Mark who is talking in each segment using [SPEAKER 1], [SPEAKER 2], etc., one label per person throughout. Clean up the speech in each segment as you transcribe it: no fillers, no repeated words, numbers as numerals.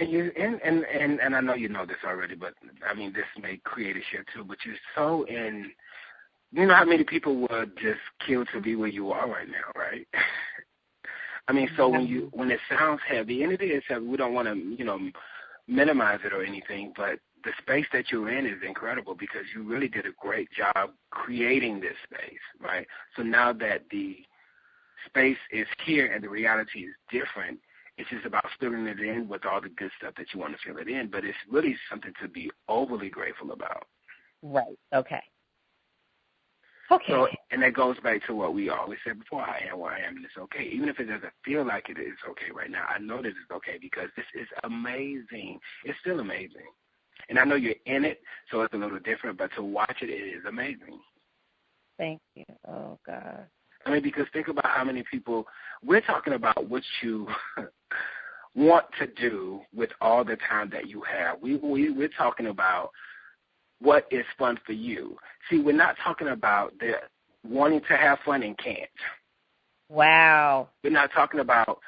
[SPEAKER 1] And I know you know this already, but I mean this may create a shift too. But you're so in. You know how many people would just kill to be where you are right now, right? I mean, so when it sounds heavy, and it is heavy, we don't want to minimize it or anything, but the space that you're in is incredible because you really did a great job creating this space, right? So now that the space is here and the reality is different, it's just about filling it in with all the good stuff that you want to fill it in, but it's really something to be overly grateful about.
[SPEAKER 2] Right. Okay.
[SPEAKER 1] So, and that goes back to what we always said before, I am where I am, and it's okay. Even if it doesn't feel like it is okay right now, I know that it's okay because this is amazing. It's still amazing. And I know you're in it, so it's a little different, but to watch it, it is amazing.
[SPEAKER 2] Thank you. Oh, God.
[SPEAKER 1] I mean, because think about how many people, we're talking about what you want to do with all the time that you have. We're talking about what is fun for you. See, we're not talking about the wanting to have fun and can't.
[SPEAKER 2] Wow.
[SPEAKER 1] We're not talking about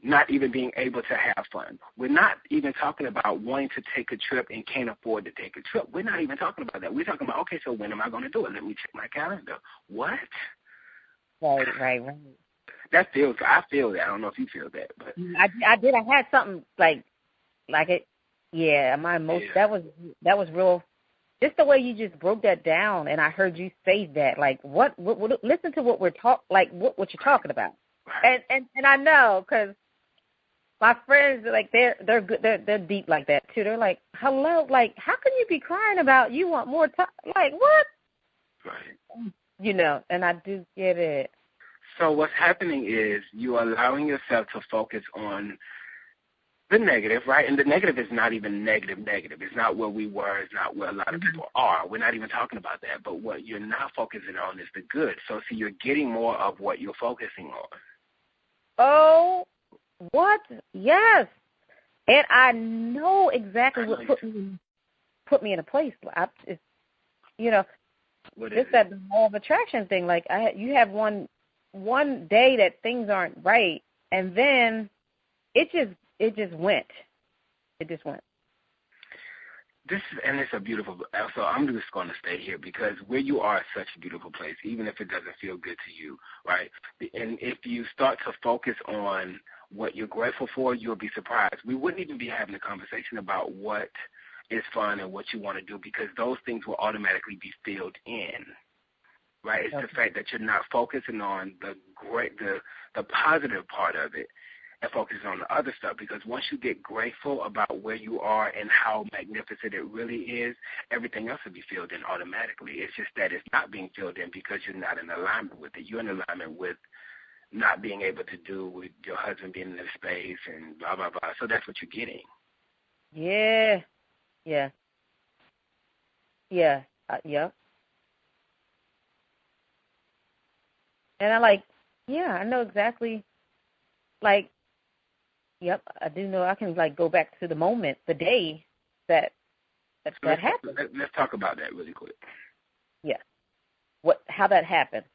[SPEAKER 1] not even being able to have fun. We're not even talking about wanting to take a trip and can't afford to take a trip. We're not even talking about that. We're talking about, okay, so when am I going to do it? Let me check my calendar. What?
[SPEAKER 2] Right.
[SPEAKER 1] That feels, I feel that. I don't know if you feel that. But
[SPEAKER 2] I did. I had something like it. Yeah, my emotion, that was real. Just the way you just broke that down, and I heard you say that, like, what listen to what we're what you're talking about, and I know because my friends, like, they're good, they're deep like that too. They're like, hello, like, how can you be crying about you want more time? Like, what?
[SPEAKER 1] Right.
[SPEAKER 2] And I do get it.
[SPEAKER 1] So what's happening is you're allowing yourself to focus on the negative, right? And the negative is not even negative. It's not where we were. It's not where a lot of people are. We're not even talking about that. But what you're not focusing on is the good. So you're getting more of what you're focusing on.
[SPEAKER 2] Oh, what? Yes. And I know exactly what put me in a place. Just that law of attraction thing. Like, you have one day that things aren't right, and then it just went. It just went.
[SPEAKER 1] And it's a beautiful, so I'm just going to stay here because where you are is such a beautiful place, even if it doesn't feel good to you, right? And if you start to focus on what you're grateful for, you'll be surprised. We wouldn't even be having a conversation about what is fun and what you want to do because those things will automatically be filled in, right? It's the fact that you're not focusing on the positive part of it, and focus on the other stuff, because once you get grateful about where you are and how magnificent it really is, everything else will be filled in automatically. It's just that it's not being filled in because you're not in alignment with it. You're in alignment with not being able to do with your husband being in the space and blah, blah, blah. So that's what you're getting.
[SPEAKER 2] Yeah. And I know exactly, like, yep, I do know I can, like, go back to the moment, the day that happened.
[SPEAKER 1] Let's talk about that really quick.
[SPEAKER 2] Yeah. How that happened.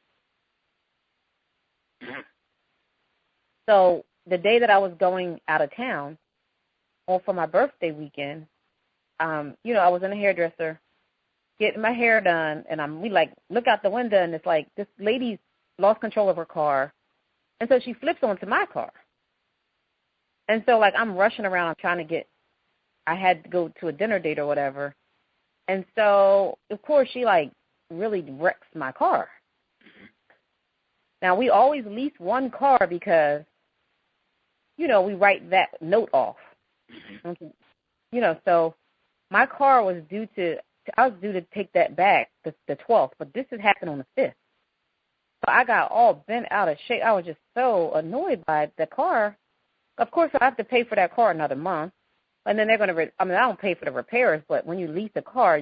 [SPEAKER 1] Mm-hmm.
[SPEAKER 2] So the day that I was going out of town, for my birthday weekend, I was in a hairdresser getting my hair done, and we look out the window, and it's like this lady's lost control of her car, and so she flips onto my car. And so, like, I'm rushing around. I'm trying to I had to go to a dinner date or whatever. And so, of course, she, like, really wrecks my car.
[SPEAKER 1] Mm-hmm.
[SPEAKER 2] Now, we always lease one car because, we write that note off.
[SPEAKER 1] Mm-hmm.
[SPEAKER 2] Okay. So my car I was due to take that back the 12th, but this had happened on the 5th. So I got all bent out of shape. I was just so annoyed by the car. Of course, I have to pay for that car another month. And then they're going to, I don't pay for the repairs, but when you lease a car,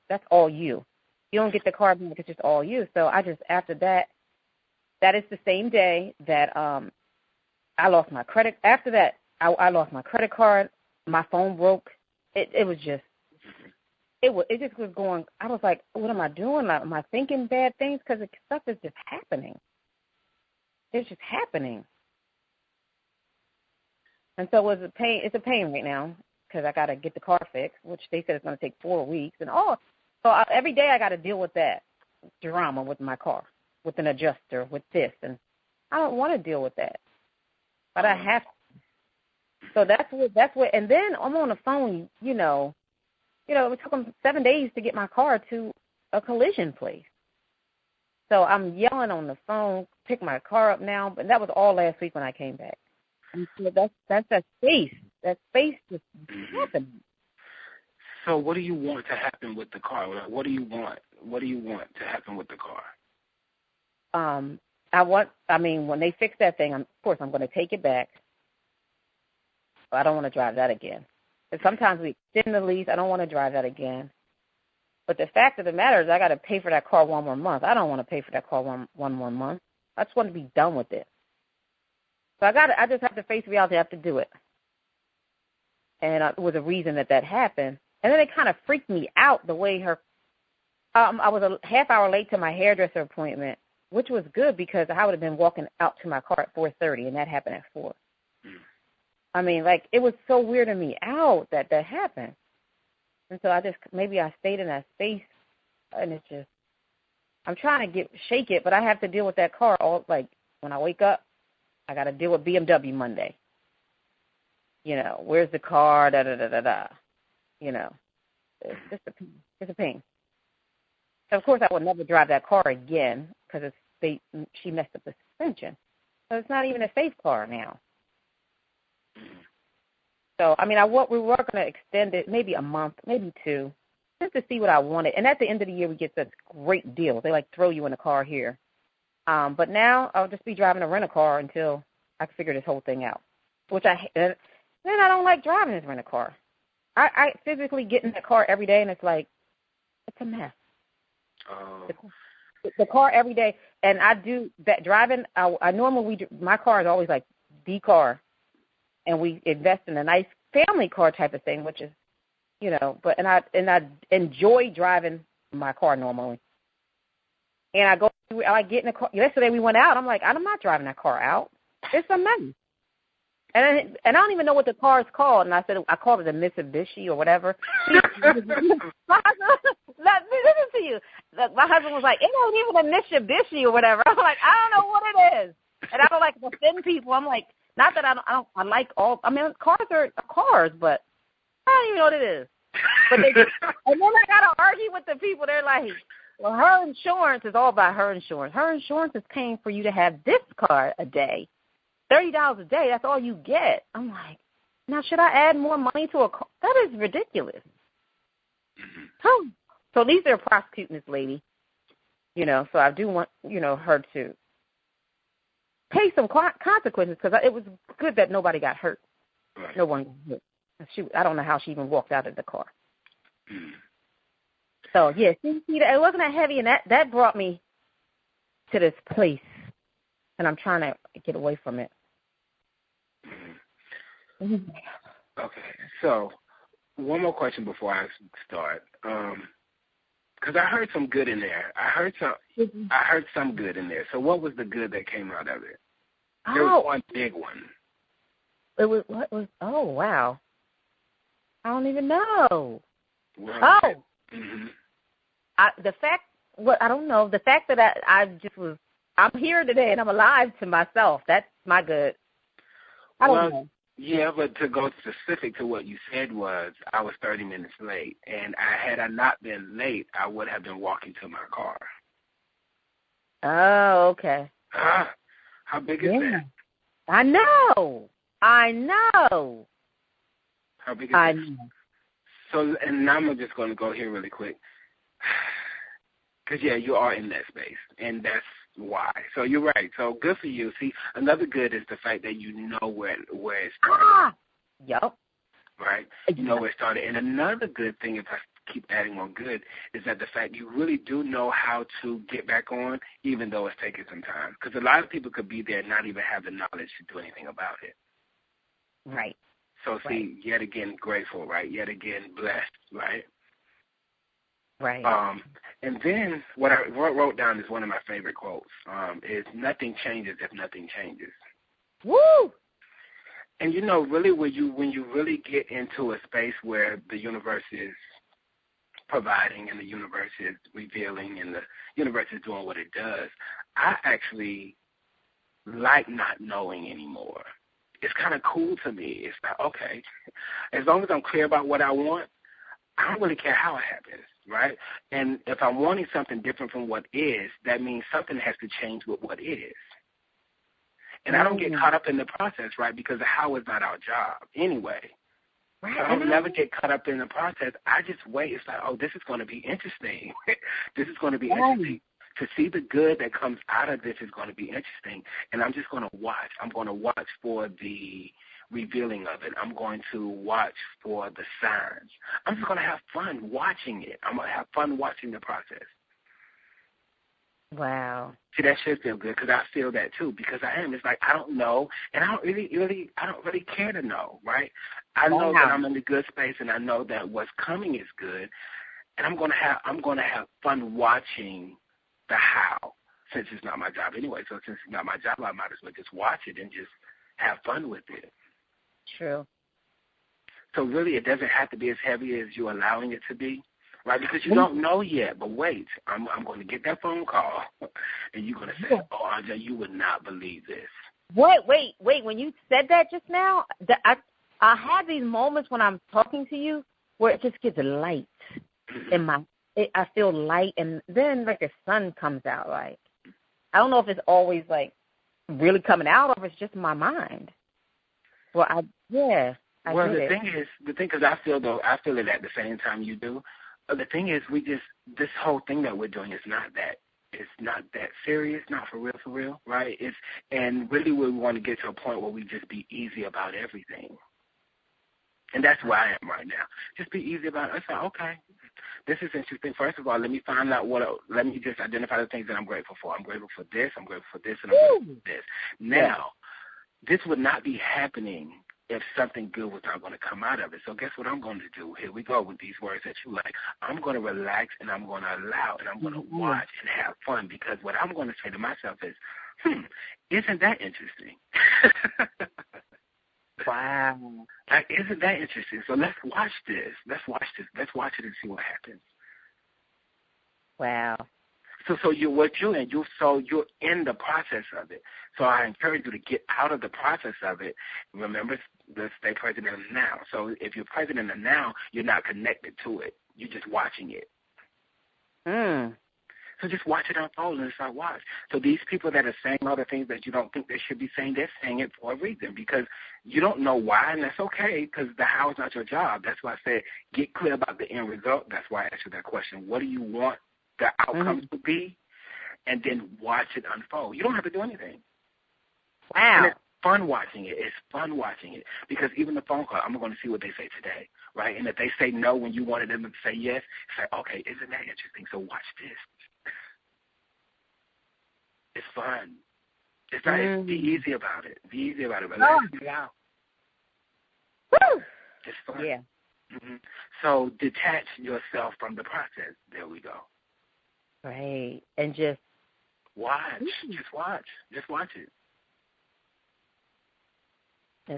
[SPEAKER 2] that's all you. You don't get the car back, it's just all you. So after that is the same day that I lost my credit. After that, I lost my credit card. My phone broke. It was just, it just was going, I was like, what am I doing? Like, am I thinking bad things? Because stuff is just happening. It's just happening. And so it was a pain. It's a pain right now because I got to get the car fixed, which they said it's going to take 4 weeks. And every day I got to deal with that drama with my car, with an adjuster, with this. And I don't want to deal with that. But I have to. So that's what, and then I'm on the phone, it took them 7 days to get my car to a collision place. So I'm yelling on the phone, pick my car up now, but that was all last week when I came back. And so that's that space. That space just happened.
[SPEAKER 1] So what do you want to happen with the car? What do you want? What do you want to happen with the car?
[SPEAKER 2] When they fix that thing, of course, I'm going to take it back. But I don't want to drive that again. And sometimes we extend the lease. I don't want to drive that again. But the fact of the matter is I got to pay for that car 1 more month. I don't want to pay for that car one more month. I just want to be done with it. So I just have to face reality. I have to do it. And it was a reason that happened. And then it kind of freaked me out the way I was a half hour late to my hairdresser appointment, which was good because I would have been walking out to my car at 4:30, and that happened at 4. It was so weirding me out that happened. And so maybe I stayed in that space, and it's just, I'm trying to shake it, but I have to deal with that car when I wake up, I got to deal with BMW Monday. Where's the car, da-da-da-da-da. It's just a pain. So, of course, I would never drive that car again because she messed up the suspension. So it's not even a safe car now. So, we were going to extend it maybe a month, maybe 2, just to see what I wanted. And at the end of the year, we get such great deals. They, throw you in a car here. But now I'll just be driving a rental-car until I can figure this whole thing out, then I don't like driving this rental-car. I physically get in that car every day, and it's a mess.
[SPEAKER 1] Oh.
[SPEAKER 2] The car every day, and I do that driving. My car is always the car. And we invest in a nice family car type of thing, which is, and I enjoy driving my car normally. And I get in the car. Yesterday we went out. I'm I'm not driving that car out. It's a mess. And I don't even know what the car is called. And I called it a Mitsubishi or whatever. Listen to you. My husband was it ain't even a Mitsubishi or whatever. I'm I don't know what it is. And I don't like to offend people. I'm not that I like all. Cars are cars, but I don't even know what it is. But and then I gotta argue with the people. They're well, her insurance is all about her insurance. Her insurance is paying for you to have this car a day, $30 a day. That's all you get. I'm now should I add more money to a car? That is ridiculous. So at least they're prosecuting this lady. So I do want her to pay some consequences because it was good that nobody got hurt.
[SPEAKER 1] Right.
[SPEAKER 2] No one got hurt. I don't know how she even walked out of the car. So, yeah, see, it wasn't that heavy, and that brought me to this place, and I'm trying to get away from it.
[SPEAKER 1] Okay, so one more question before I start, because I heard some good in there. I heard some good in there. So what was the good that came out of it? There was one big one.
[SPEAKER 2] It was what was? Oh wow! I don't even know.
[SPEAKER 1] Well,
[SPEAKER 2] the fact. I don't know. The fact that I'm here today and I'm alive to myself. That's my good. I don't know.
[SPEAKER 1] Yeah, but to go specific to what you said was I was 30 minutes late, and had I not been late, I would have been walking to my car.
[SPEAKER 2] Oh, okay.
[SPEAKER 1] How big is that?
[SPEAKER 2] I know.
[SPEAKER 1] How big is that? Know. So, and now I'm just going to go here really quick. Because, you are in that space, and that's why. So you're right. So good for you. See, another good is the fact that you know where it started.
[SPEAKER 2] Yep.
[SPEAKER 1] Right? You know where it started. And another good thing, if I keep adding more good, is that the fact you really do know how to get back on, even though it's taking some time. Because a lot of people could be there and not even have the knowledge to do anything about it.
[SPEAKER 2] Right.
[SPEAKER 1] So, see, yet again, grateful, right? Yet again, blessed, right?
[SPEAKER 2] Right.
[SPEAKER 1] And then what I wrote down is one of my favorite quotes, is nothing changes if nothing changes.
[SPEAKER 2] Woo!
[SPEAKER 1] And you know, really, when you really get into a space where the universe is providing and the universe is revealing and the universe is doing what it does, I actually like not knowing anymore. It's kind of cool to me. It's like, okay, as long as I'm clear about what I want, I don't really care how it happens, right? And if I'm wanting something different from what is, that means something has to change with what is. And I don't get caught up in the process, right, because the how is not our job anyway. Right. So I don't never get caught up in the process. I just wait. It's like, oh, this is going to be interesting. This is going to be interesting. To see the good that comes out of this is going to be interesting. And I'm just going to watch. I'm going to watch for the revealing of it. I'm going to watch for the signs. I'm just going to have fun watching it. I'm going to have fun watching the process.
[SPEAKER 2] Wow.
[SPEAKER 1] See, that should feel good because I feel that too because I am. It's like I don't know, and I don't really care to know, right? I know that I'm in the good space, and I know that what's coming is good, and I'm gonna have fun watching the how. Since it's not my job anyway, so since it's not my job, I might as well just watch it and just have fun with it.
[SPEAKER 2] True.
[SPEAKER 1] So really, it doesn't have to be as heavy as you're allowing it to be. Right, because you don't know yet, but wait, I'm going to get that phone call, and you're going to say, oh, Anja, you would not believe this.
[SPEAKER 2] Wait, when you said that just now, I have these moments when I'm talking to you where it just gets light in I feel light, and then like the sun comes out, like, I don't know if it's always like really coming out or if it's just my mind. Well, I
[SPEAKER 1] the thing because I feel it at the same time you do. The thing is, this whole thing that we're doing is not that serious, not for real, right? And really we want to get to a point where we just be easy about everything. And that's where I am right now. Just be easy about it. It's like, okay, this is interesting. First of all, let me find out let me just identify the things that I'm grateful for. I'm grateful for this, I'm grateful for this, and I'm grateful for this. Now, this would not be happening if something good was not going to come out of it. So guess what I'm going to do? Here we go with these words that you like. I'm going to relax, and I'm going to allow, and I'm going to watch and have fun because what I'm going to say to myself is, isn't that interesting?
[SPEAKER 2] Wow.
[SPEAKER 1] Like, isn't that interesting? So let's watch this. Let's watch it and see what happens.
[SPEAKER 2] Wow.
[SPEAKER 1] So you're in the process of it. So I encourage you to get out of the process of it. Remember, stay present in the now. So if you're present in the now, you're not connected to it. You're just watching it. So just watch it unfold and start watch. So these people that are saying all the things that you don't think they should be saying, they're saying it for a reason because you don't know why, and that's okay because the how is not your job. That's why I said get clear about the end result. That's why I asked you that question. What do you want the outcomes to be? And then watch it unfold. You don't have to do anything.
[SPEAKER 2] Wow.
[SPEAKER 1] And it's fun watching it. It's fun watching it because even the phone call, I'm going to see what they say today, right? And if they say no when you wanted them to say yes, say, okay, isn't that interesting? So watch this. It's fun. It's not. Be easy about it. Be easy about it. Relax it out.
[SPEAKER 2] Woo.
[SPEAKER 1] It's fun.
[SPEAKER 2] Yeah.
[SPEAKER 1] So detach yourself from the process. There we go.
[SPEAKER 2] Right. And just
[SPEAKER 1] watch. Just watch. Just watch it.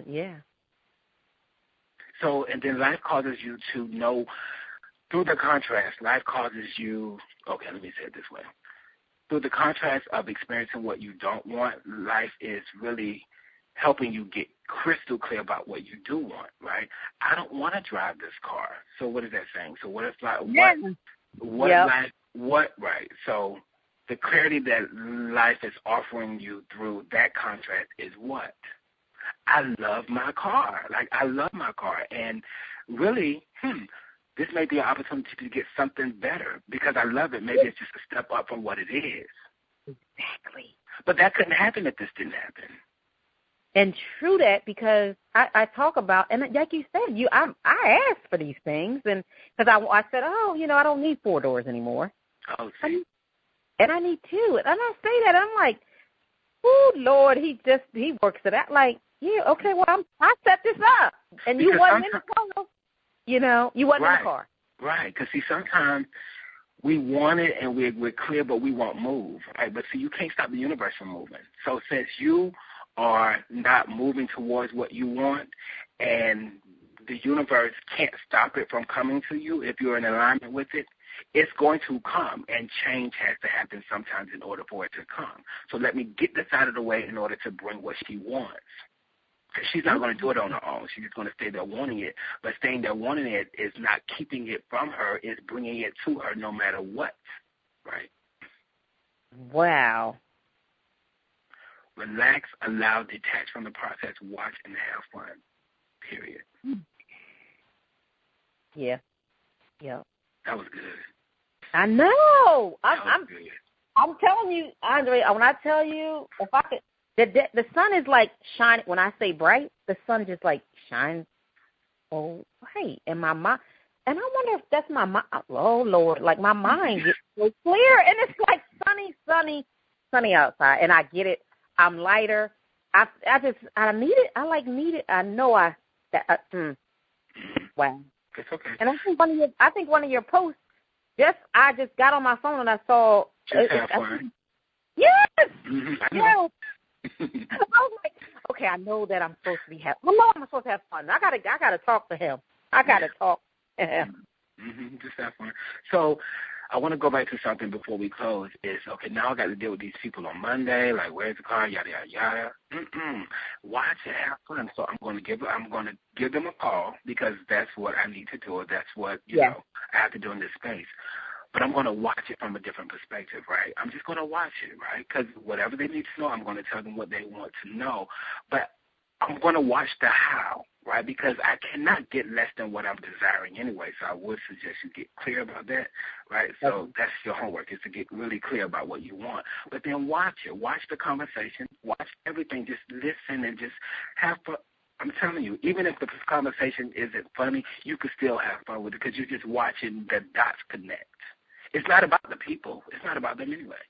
[SPEAKER 2] Yeah.
[SPEAKER 1] So, and then life causes you to know through the contrast. Life causes you. Okay, let me say it this way. Through the contrast of experiencing what you don't want, life is really helping you get crystal clear about what you do want, right? I don't want to drive this car. So what is that saying? So what if like right? So the clarity that life is offering you through that contrast is what? I love my car. Like I love my car, and really, this may be an opportunity to get something better because I love it. Maybe it's just a step up from what it is.
[SPEAKER 2] Exactly.
[SPEAKER 1] But that couldn't happen if this didn't happen.
[SPEAKER 2] And true that because I talk about, and like you said, I asked for these things, and because I said, I don't need 4 doors anymore.
[SPEAKER 1] Oh, see.
[SPEAKER 2] And I need 2. And I say that, I'm like, oh, Lord, he works it out. Like, yeah, okay, well, I set this up. And you wasn't in the car. You wasn't in the car.
[SPEAKER 1] Right, because, see, sometimes we want it and we're clear, but we won't move. Right? But, see, you can't stop the universe from moving. So since you are not moving towards what you want, and the universe can't stop it from coming to you if you're in alignment with it, it's going to come, and change has to happen sometimes in order for it to come. So let me get this out of the way in order to bring what she wants. Because she's not going to do it on her own. She's just going to stay there wanting it. But staying there wanting it is not keeping it from her. It's bringing it to her no matter what, right?
[SPEAKER 2] Wow.
[SPEAKER 1] Relax, allow, detach from the process, watch, and have fun, period.
[SPEAKER 2] Yeah. Yeah.
[SPEAKER 1] That was good.
[SPEAKER 2] I know.
[SPEAKER 1] I'm good.
[SPEAKER 2] I'm telling you, Andre, when I tell you, if I could, the sun is like shining. When I say bright, the sun just like shines so bright. And my mind, and I wonder if that's my mind. Oh, Lord, like my mind gets so clear. And it's like sunny outside. And I get it. I'm lighter. I need it. Need it. I know wow.
[SPEAKER 1] It's okay.
[SPEAKER 2] And I think one of your posts, I just got on my phone and I saw.
[SPEAKER 1] Just have fun.
[SPEAKER 2] Yes.
[SPEAKER 1] Mm-hmm.
[SPEAKER 2] Yes. I was like, okay, I know that I'm supposed to be happy. I know I'm supposed to have fun. I gotta talk to him. I gotta talk to him.
[SPEAKER 1] Mm-hmm. Just have fun. So I want to go back to something before we close. Okay, now I got to deal with these people on Monday. Like, where's the car? Yada yada yada. Watch it, have fun. So I'm going to give them a call because that's what I need to do. Or that's what you know I have to do in this space. But I'm going to watch it from a different perspective, right? I'm just going to watch it, right? Because whatever they need to know, I'm going to tell them what they want to know. But I'm going to watch the how, right? Because I cannot get less than what I'm desiring anyway. So I would suggest you get clear about that, right? So that's your homework, is to get really clear about what you want. But then watch it. Watch the conversation. Watch everything. Just listen and just have fun. I'm telling you, even if the conversation isn't funny, you can still have fun with it because you're just watching the dots connect. It's not about the people. It's not about them anyway.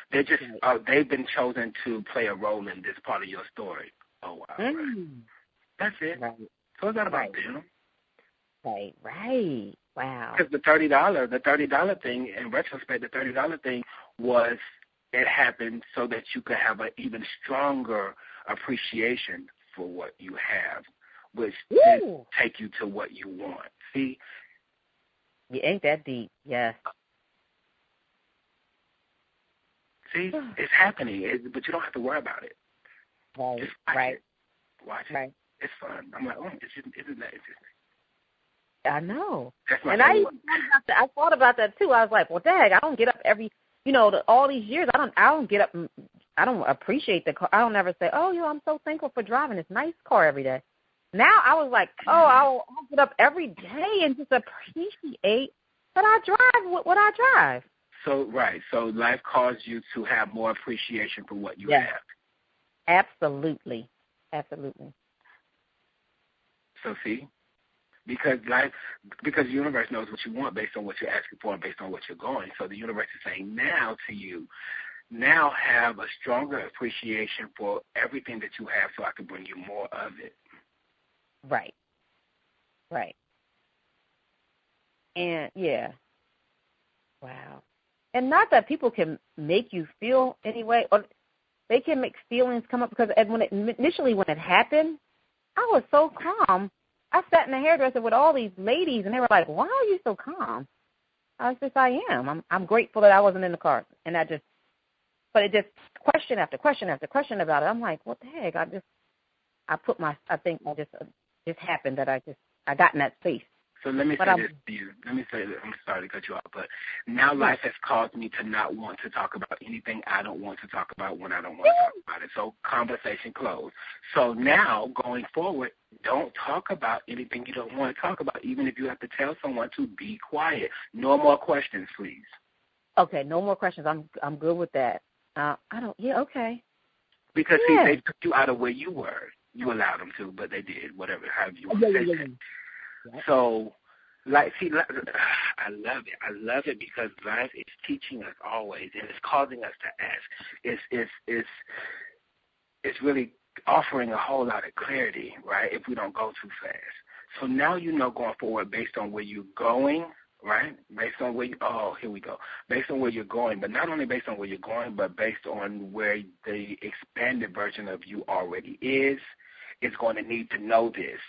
[SPEAKER 1] They're just they've been chosen to play a role in this part of your story. Oh, wow. Right. That's it. Right. So it's not about them.
[SPEAKER 2] Right. Wow.
[SPEAKER 1] Because the $30 thing, in retrospect, the $30 thing was, it happened so that you could have an even stronger appreciation for what you have, which then take you to what you want. See?
[SPEAKER 2] You ain't that deep. Yes.
[SPEAKER 1] See, it's happening, but you don't have to worry about it.
[SPEAKER 2] Right.
[SPEAKER 1] Just watch it. Watch it.
[SPEAKER 2] Right.
[SPEAKER 1] It's fun. I'm like, isn't that interesting?
[SPEAKER 2] I know.
[SPEAKER 1] That's my
[SPEAKER 2] and I thought about that too. I was like, well, dang, I don't get up all these years. I don't get up. I don't appreciate the car. I don't ever say, oh, I'm so thankful for driving this nice car every day. Now I was like, I'll get up every day and just appreciate that I drive what I drive.
[SPEAKER 1] So life caused you to have more appreciation for what you have.
[SPEAKER 2] Absolutely.
[SPEAKER 1] So see, because the universe knows what you want based on what you're asking for and based on what you're going. So the universe is saying now to you, now have a stronger appreciation for everything that you have, so I can bring you more of it.
[SPEAKER 2] Right. And wow. And not that people can make you feel any way, or they can make feelings come up, because initially when it happened, I was so calm. I sat in the hairdresser with all these ladies, and they were like, why are you so calm? I said, I am. I'm grateful that I wasn't in the car. And but it just question after question after question about it. I'm like, what the heck? I think it just happened that I got in that space.
[SPEAKER 1] So let me say this to you. I'm sorry to cut you off, but now life has caused me to not want to talk about anything I don't want to talk about when I don't want to talk about it. So conversation closed. So now, going forward, don't talk about anything you don't want to talk about, even if you have to tell someone to be quiet. No more questions, please.
[SPEAKER 2] Okay, no more questions. I'm good with that. Okay.
[SPEAKER 1] Because, see, they took you out of where you were. You allowed them to, but they did, however you want to say that. Yep. So, I love it. I love it because life is teaching us always, and it's causing us to ask. It's really offering a whole lot of clarity, right, if we don't go too fast. So now you know going forward, based on where you're going, right? Based on where here we go. Based on where you're going, but not only based on where you're going, but based on where the expanded version of you already is going to need to know this,